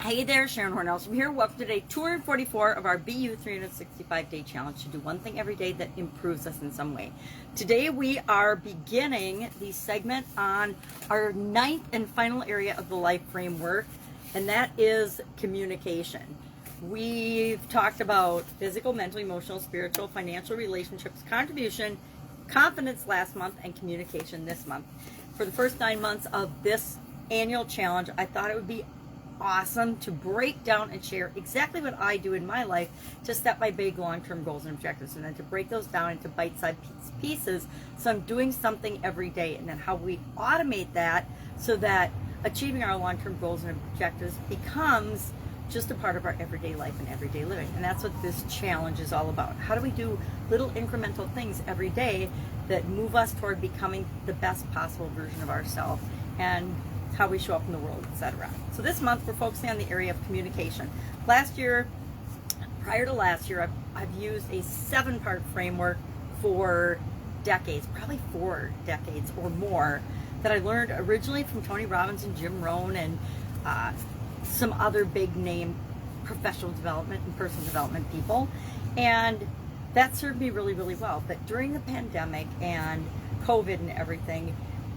Hey there, Sharon Horne-Ellstrom here. Welcome to day 244 of our BU 365-day challenge to do one thing every day that improves us in some way. Today we are beginning the segment on our ninth and final area of the life framework, and that is communication. We've talked about physical, mental, emotional, spiritual, financial, relationships, contribution, confidence last month, and communication this month. For the first 9 months of this annual challenge, I thought it would be awesome to break down and share exactly what I do in my life to set my big long-term goals and objectives, and then to break those down into bite-sized pieces so I'm doing something every day, and then how we automate that so that achieving our long-term goals and objectives becomes just a part of our everyday life and everyday living. And that's what this challenge is all about. How do we do little incremental things every day that move us toward becoming the best possible version of ourselves and how we show up in the world, etc. So this month we're focusing on the area of communication. Prior to last year, I've used a 7-part framework for decades, probably 4 decades or more, that I learned originally from Tony Robbins and Jim Rohn and some other big name professional development and personal development people. And that served me really, really well. But during the pandemic and COVID and everything,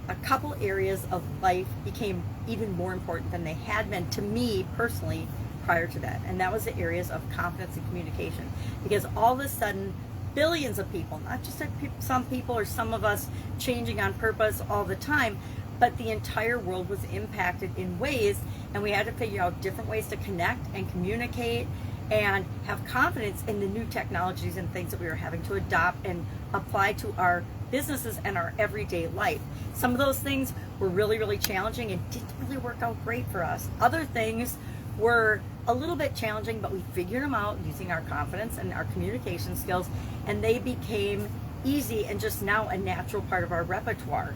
a couple areas of life became even more important than they had been to me personally prior to that. And that was the areas of confidence and communication. Because all of a sudden, billions of people, not just some people or some of us changing on purpose all the time, but the entire world was impacted in ways, and we had to figure out different ways to connect and communicate and have confidence in the new technologies and things that we were having to adopt and apply to our businesses and our everyday life. Some of those things were really, really challenging and didn't really work out great for us. Other things were a little bit challenging, but we figured them out using our confidence and our communication skills, and they became easy and just now a natural part of our repertoire.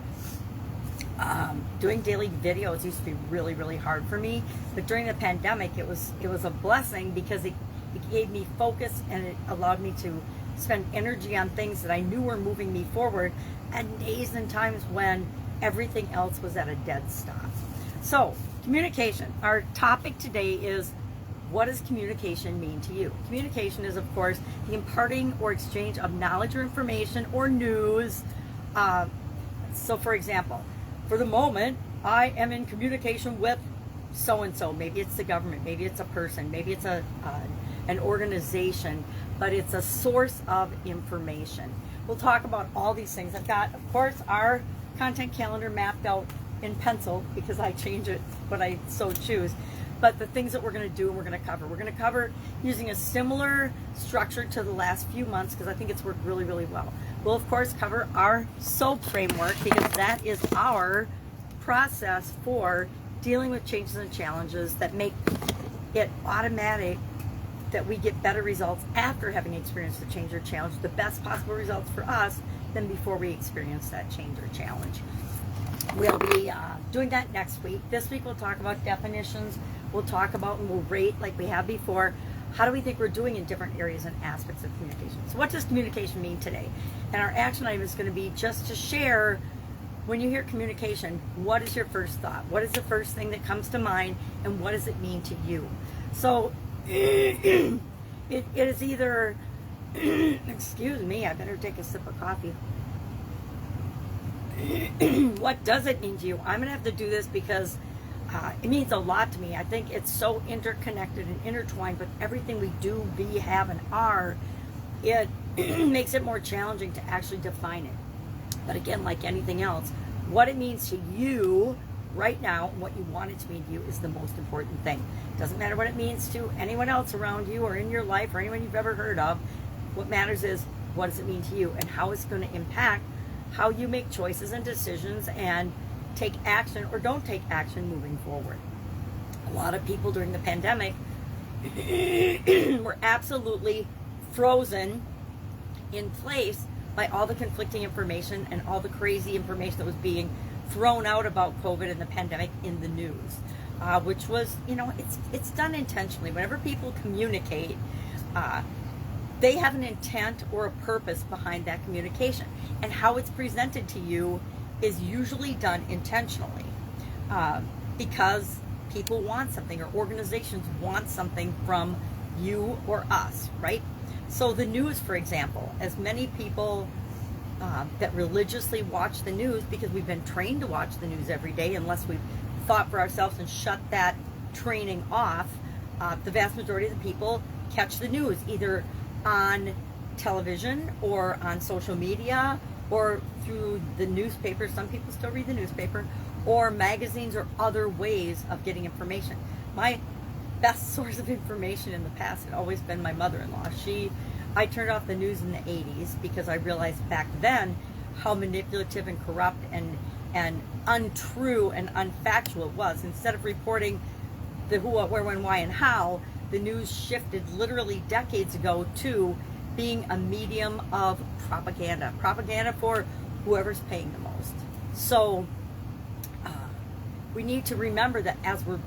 Doing daily videos used to be really, really hard for me, but during the pandemic it was a blessing because it gave me focus, and it allowed me to spend energy on things that I knew were moving me forward at days and times when everything else was at a dead stop. So, communication. Our topic today is, what does communication mean to you? Communication is, of course, the imparting or exchange of knowledge or information or news. So, for example, for the moment, I am in communication with so-and-so. Maybe it's the government, maybe it's a person, maybe it's an organization, but it's a source of information. We'll talk about all these things. I've got, of course, our content calendar mapped out in pencil because I change it when I so choose. But the things that we're going to do and we're going to cover. We're going to cover using a similar structure to the last few months because I think it's worked really, really well. We'll, of course, cover our SOAP framework because that is our process for dealing with changes and challenges that make it automatic that we get better results after having experienced the change or challenge, the best possible results for us than before we experience that change or challenge. We'll be doing that next week. This week we'll talk about definitions. We'll talk about and we'll rate like we have before. How do we think we're doing in different areas and aspects of communication? So what does communication mean today? And our action item is going to be just to share, when you hear communication, what is your first thought? What is the first thing that comes to mind, and what does it mean to you? So it is either, excuse me, I better take a sip of coffee. What does it mean to you? I'm going to have to do this because it means a lot to me. I think it's so interconnected and intertwined with everything we do, be, have, and are. It makes it more challenging to actually define it. But again, like anything else, what it means to you right now, what you want it to mean to you, is the most important thing. It doesn't matter what it means to anyone else around you or in your life or anyone you've ever heard of. What matters is, what does it mean to you and how it's going to impact how you make choices and decisions and take action or don't take action moving forward. A lot of people during the pandemic were absolutely frozen in place by all the conflicting information and all the crazy information that was being thrown out about COVID and the pandemic in the news, which was, it's done intentionally. Whenever people communicate, they have an intent or a purpose behind that communication, and how it's presented to you is usually done intentionally, because people want something, or organizations want something from you or us, right? So the news, for example, as many people that religiously watch the news, because we've been trained to watch the news every day, unless we've thought for ourselves and shut that training off, the vast majority of the people catch the news either on television or on social media or through the newspaper. Some people still read the newspaper, or magazines, or other ways of getting information. My best source of information in the past had always been my mother-in-law. I turned off the news in the 80s because I realized back then how manipulative and corrupt and untrue and unfactual it was. Instead of reporting the who, what, where, when, why, and how, the news shifted literally decades ago to being a medium of propaganda for whoever's paying the most. So we need to remember that as we're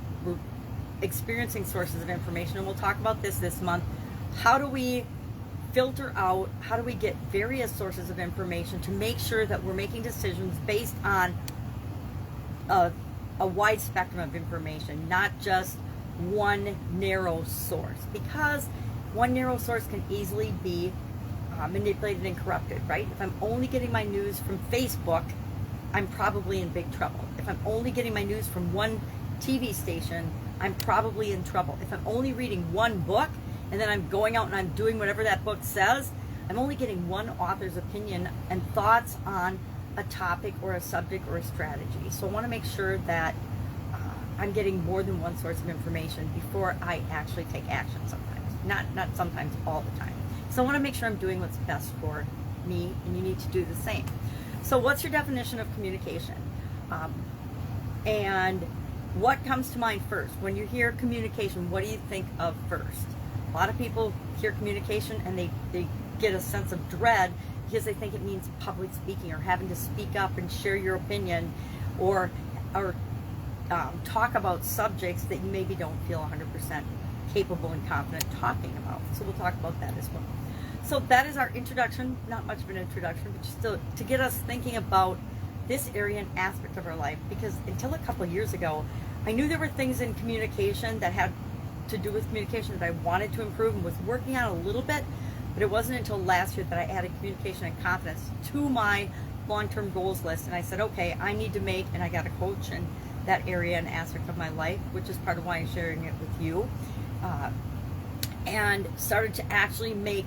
experiencing sources of information, and we'll talk about this month, how do we filter out, how do we get various sources of information to make sure that we're making decisions based on a wide spectrum of information, not just one narrow source, because one narrow source can easily be manipulated and corrupted, right? If I'm only getting my news from Facebook, I'm probably in big trouble. If I'm only getting my news from one TV station, I'm probably in trouble. If I'm only reading one book and then I'm going out and I'm doing whatever that book says, I'm only getting one author's opinion and thoughts on a topic or a subject or a strategy. So I want to make sure that I'm getting more than one source of information before I actually take action sometimes. Not sometimes, all the time. So I want to make sure I'm doing what's best for me, and you need to do the same. So what's your definition of communication? And what comes to mind first? When you hear communication, what do you think of first? A lot of people hear communication and they get a sense of dread because they think it means public speaking, or having to speak up and share your opinion, or talk about subjects that you maybe don't feel 100% capable and confident talking about. So we'll talk about that as well. So that is our introduction, not much of an introduction, but just to get us thinking about this area and aspect of our life, because until a couple of years ago, I knew there were things in communication that had to do with communication that I wanted to improve and was working on a little bit, but it wasn't until last year that I added communication and confidence to my long-term goals list, and I said, okay, I need to make, and I got a coach in that area and aspect of my life, which is part of why I'm sharing it with you, and started to actually make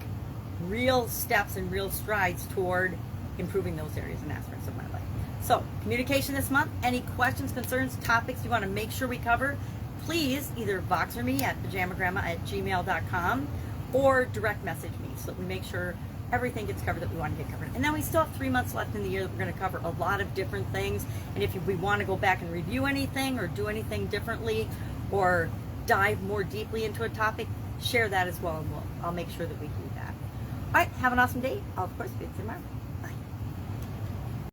real steps and real strides toward improving those areas and aspects of my life. So, communication this month. Any questions, concerns, topics you want to make sure we cover, please either Voxer me at pajamagrandma@gmail.com or direct message me so that we make sure everything gets covered that we want to get covered. And then we still have 3 months left in the year that we're going to cover a lot of different things. And if we want to go back and review anything or do anything differently or dive more deeply into a topic, share that as well, and I'll make sure that we do that. All right, have an awesome day. I'll, of course, see you tomorrow.